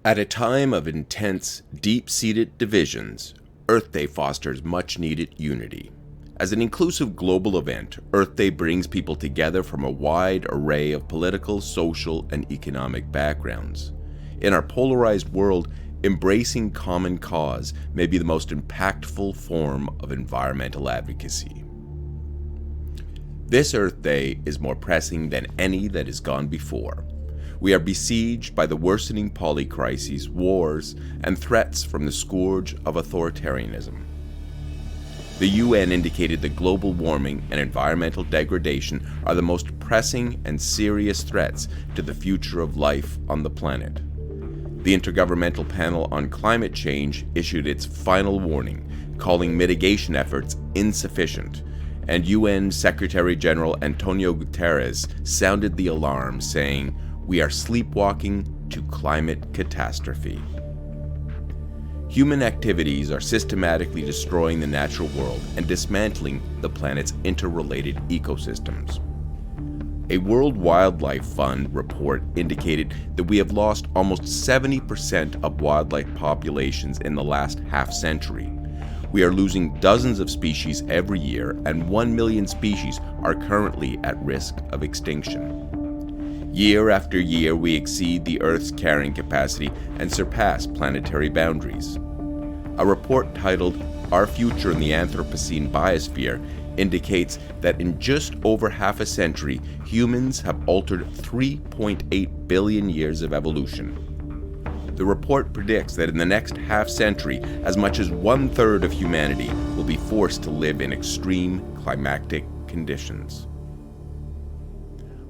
At a time of intense, deep-seated divisions, Earth Day fosters much-needed unity. As an inclusive global event, Earth Day brings people together from a wide array of political, social, and economic backgrounds. In our polarized world, embracing common cause may be the most impactful form of environmental advocacy. This Earth Day is more pressing than any that has gone before. We are besieged by the worsening polycrises, wars, and threats from the scourge of authoritarianism. The UN indicated that global warming and environmental degradation are the most pressing and serious threats to the future of life on the planet. The Intergovernmental Panel on Climate Change issued its final warning, calling mitigation efforts insufficient, and UN Secretary-General Antonio Guterres sounded the alarm, saying, "We are sleepwalking to climate catastrophe." Human activities are systematically destroying the natural world and dismantling the planet's interrelated ecosystems. A World Wildlife Fund report indicated that we have lost almost 70% of wildlife populations in the last half-century. We are losing dozens of species every year, and 1 million species are currently at risk of extinction. Year after year, we exceed the Earth's carrying capacity and surpass planetary boundaries. A report titled "Our Future in the Anthropocene Biosphere" indicates that in just over half a century, humans have altered 3.8 billion years of evolution. The report predicts that in the next half-century, as much as 1/3 of humanity will be forced to live in extreme climatic conditions.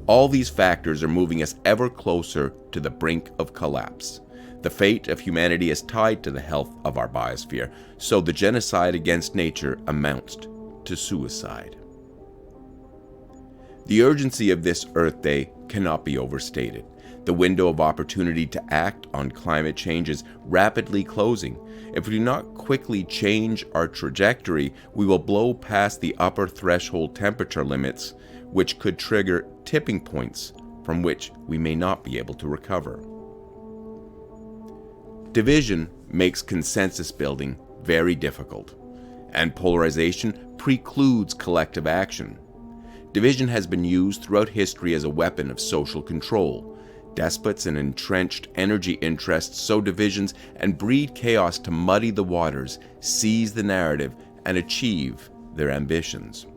All these factors are moving us ever closer to the brink of collapse. The fate of humanity is tied to the health of our biosphere, so the genocide against nature amounts to suicide. The urgency of this Earth Day cannot be overstated. The window of opportunity to act on climate change is rapidly closing. If we do not quickly change our trajectory, we will blow past the upper threshold temperature limits, which could trigger tipping points from which we may not be able to recover. Division makes consensus building very difficult, and polarization precludes collective action. Division has been used throughout history as a weapon of social control. Despots and entrenched energy interests sow divisions and breed chaos to muddy the waters, seize the narrative, and achieve their ambitions.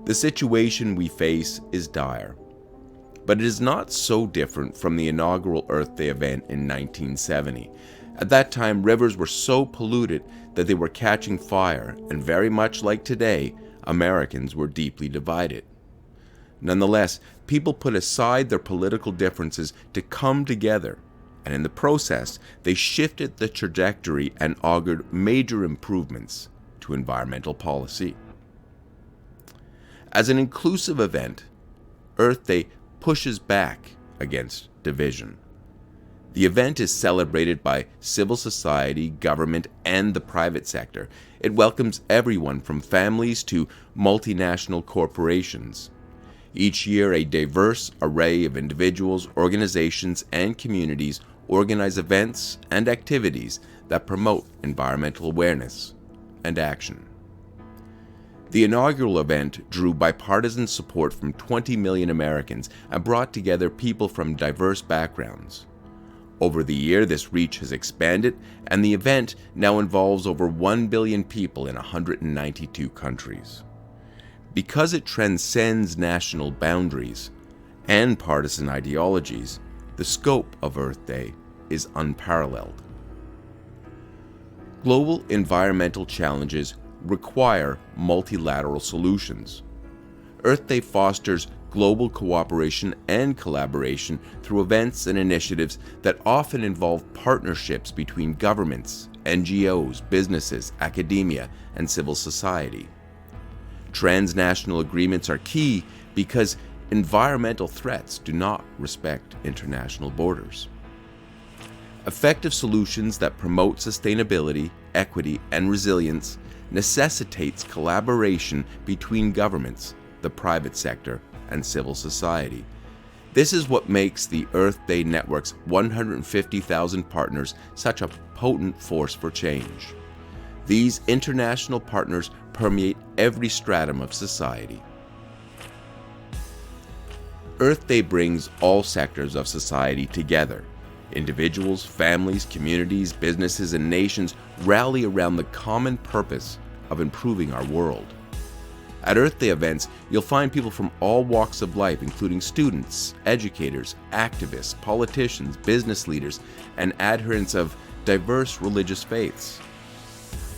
The situation we face is dire, but it is not so different from the inaugural Earth Day event in 1970. At that time, rivers were so polluted that they were catching fire, and very much like today, Americans were deeply divided. Nonetheless, people put aside their political differences to come together, and in the process, they shifted the trajectory and augured major improvements to environmental policy. As an inclusive event, Earth Day pushes back against division. The event is celebrated by civil society, government, and the private sector. It welcomes everyone from families to multinational corporations. Each year, a diverse array of individuals, organizations, and communities organize events and activities that promote environmental awareness and action. The inaugural event drew bipartisan support from 20 million Americans and brought together people from diverse backgrounds. Over the year, this reach has expanded, and the event now involves over 1 billion people in 192 countries. Because it transcends national boundaries and partisan ideologies, the scope of Earth Day is unparalleled. Global environmental challenges require multilateral solutions. Earth Day fosters global cooperation and collaboration through events and initiatives that often involve partnerships between governments, NGOs, businesses, academia, and civil society. Transnational agreements are key because environmental threats do not respect international borders. Effective solutions that promote sustainability, equity, and resilience necessitates collaboration between governments, the private sector, and civil society. This is what makes the Earth Day Network's 150,000 partners such a potent force for change. These international partners permeate every stratum of society. Earth Day brings all sectors of society together. Individuals, families, communities, businesses, and nations rally around the common purpose of improving our world. At Earth Day events, you'll find people from all walks of life, including students, educators, activists, politicians, business leaders, and adherents of diverse religious faiths.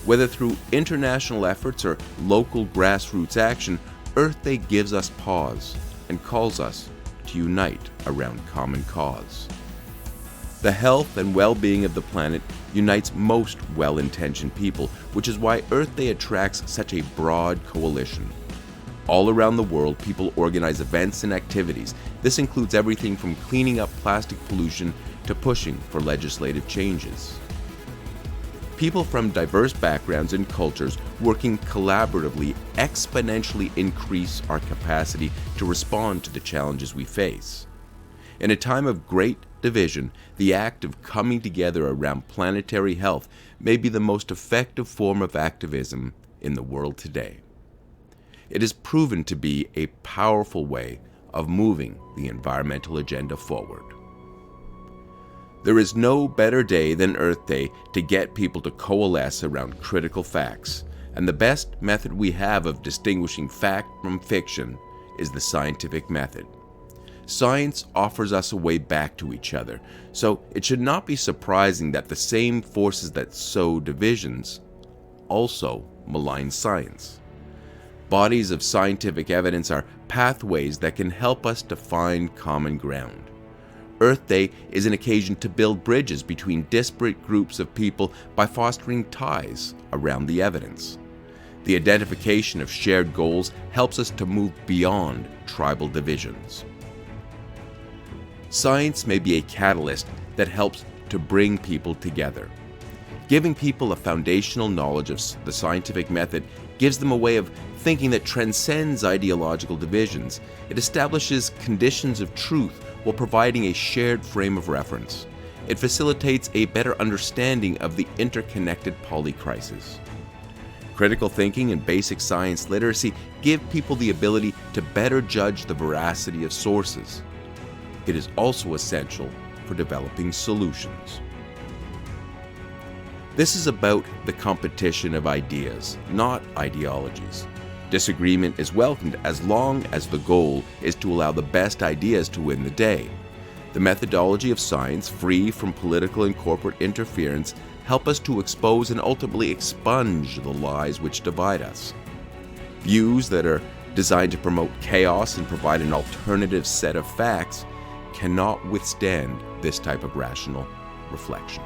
Whether through international efforts or local grassroots action, Earth Day gives us pause and calls us to unite around common cause. The health and well-being of the planet unites most well-intentioned people, which is why Earth Day attracts such a broad coalition. All around the world, people organize events and activities. This includes everything from cleaning up plastic pollution to pushing for legislative changes. People from diverse backgrounds and cultures working collaboratively exponentially increase our capacity to respond to the challenges we face. In a time of great division, the act of coming together around planetary health may be the most effective form of activism in the world today. It is proven to be a powerful way of moving the environmental agenda forward. There is no better day than Earth Day to get people to coalesce around critical facts, and the best method we have of distinguishing fact from fiction is the scientific method. Science offers us a way back to each other, so it should not be surprising that the same forces that sow divisions also malign science. Bodies of scientific evidence are pathways that can help us to find common ground. Earth Day is an occasion to build bridges between disparate groups of people by fostering ties around the evidence. The identification of shared goals helps us to move beyond tribal divisions. Science may be a catalyst that helps to bring people together. Giving people a foundational knowledge of the scientific method gives them a way of thinking that transcends ideological divisions. It establishes conditions of truth while providing a shared frame of reference. It facilitates a better understanding of the interconnected polycrisis. Critical thinking and basic science literacy give people the ability to better judge the veracity of sources. It is also essential for developing solutions. This is about the competition of ideas, not ideologies. Disagreement is welcomed as long as the goal is to allow the best ideas to win the day. The methodology of science, free from political and corporate interference, help us to expose and ultimately expunge the lies which divide us. Views that are designed to promote chaos and provide an alternative set of facts cannot withstand this type of rational reflection.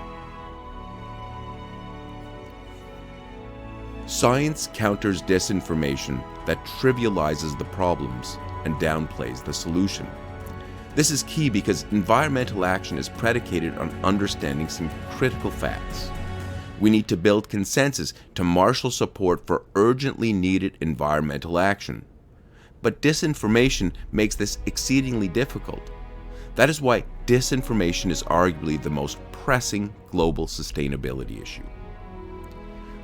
Science counters disinformation that trivializes the problems and downplays the solution. This is key because environmental action is predicated on understanding some critical facts. We need to build consensus to marshal support for urgently needed environmental action. But disinformation makes this exceedingly difficult. That is why disinformation is arguably the most pressing global sustainability issue.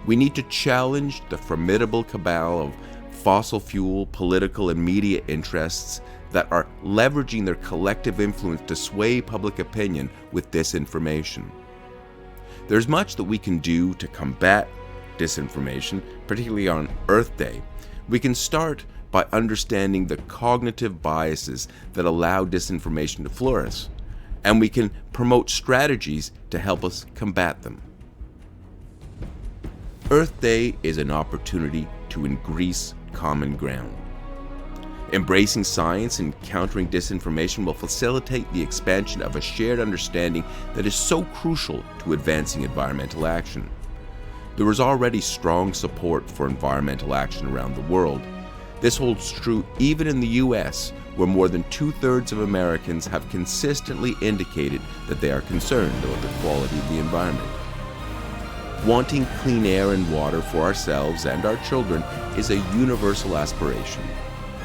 We need to challenge the formidable cabal of fossil fuel, political, and media interests that are leveraging their collective influence to sway public opinion with disinformation. There's much that we can do to combat disinformation, particularly on Earth Day. We can start by understanding the cognitive biases that allow disinformation to flourish, and we can promote strategies to help us combat them. Earth Day is an opportunity to increase common ground. Embracing science and countering disinformation will facilitate the expansion of a shared understanding that is so crucial to advancing environmental action. There is already strong support for environmental action around the world. This holds true even in the US, where more than 2/3 of Americans have consistently indicated that they are concerned about the quality of the environment. Wanting clean air and water for ourselves and our children is a universal aspiration.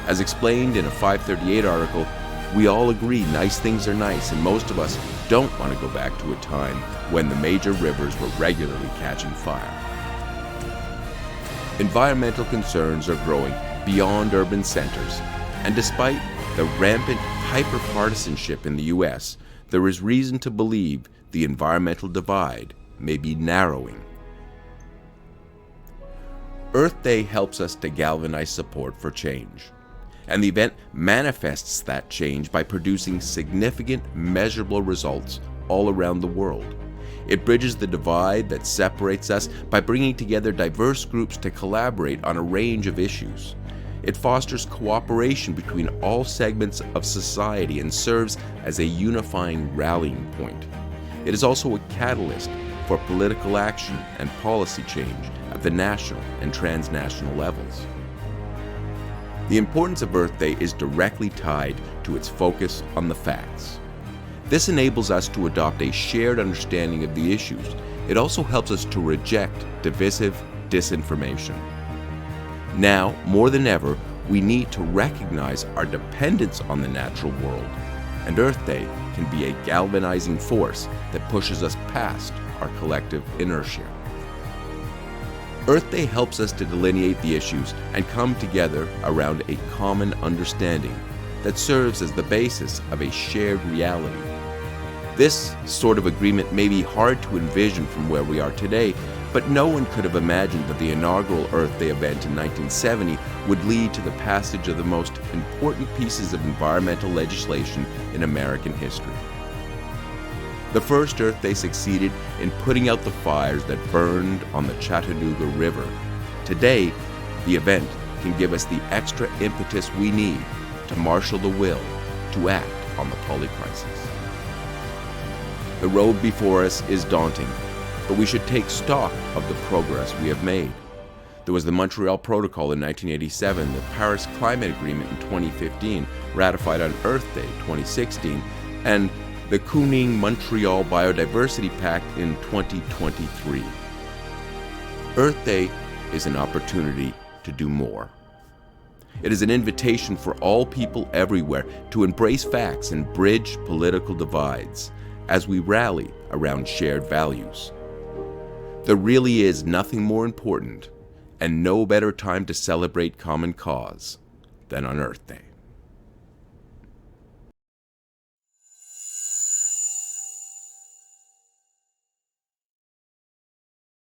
As explained in a 538 article, We all agree nice things are nice, and most of us don't want to go back to a time when the major rivers were regularly catching fire. Environmental concerns are growing beyond urban centers, and despite the rampant hyper-partisanship in the US, there is reason to believe the environmental divide may be narrowing. Earth Day helps us to galvanize support for change, and the event manifests that change by producing significant, measurable results all around the world. It bridges the divide that separates us by bringing together diverse groups to collaborate on a range of issues. It fosters cooperation between all segments of society and serves as a unifying rallying point. It is also a catalyst for political action and policy change at the national and transnational levels. The importance of Earth Day is directly tied to its focus on the facts. This enables us to adopt a shared understanding of the issues. It also helps us to reject divisive disinformation. Now, more than ever, we need to recognize our dependence on the natural world, and Earth Day can be a galvanizing force that pushes us past our collective inertia. Earth Day helps us to delineate the issues and come together around a common understanding that serves as the basis of a shared reality. This sort of agreement may be hard to envision from where we are today, but no one could have imagined that the inaugural Earth Day event in 1970 would lead to the passage of the most important pieces of environmental legislation in American history. The first Earth Day succeeded in putting out the fires that burned on the Chattanooga River. Today, the event can give us the extra impetus we need to marshal the will to act on the polycrisis. The road before us is daunting, but we should take stock of the progress we have made. There was the Montreal Protocol in 1987, the Paris Climate Agreement in 2015, ratified on Earth Day 2016, and the Kunming-Montreal Biodiversity Pact in 2023. Earth Day is an opportunity to do more. It is an invitation for all people everywhere to embrace facts and bridge political divides as we rally around shared values. There really is nothing more important and no better time to celebrate common cause than on Earth Day.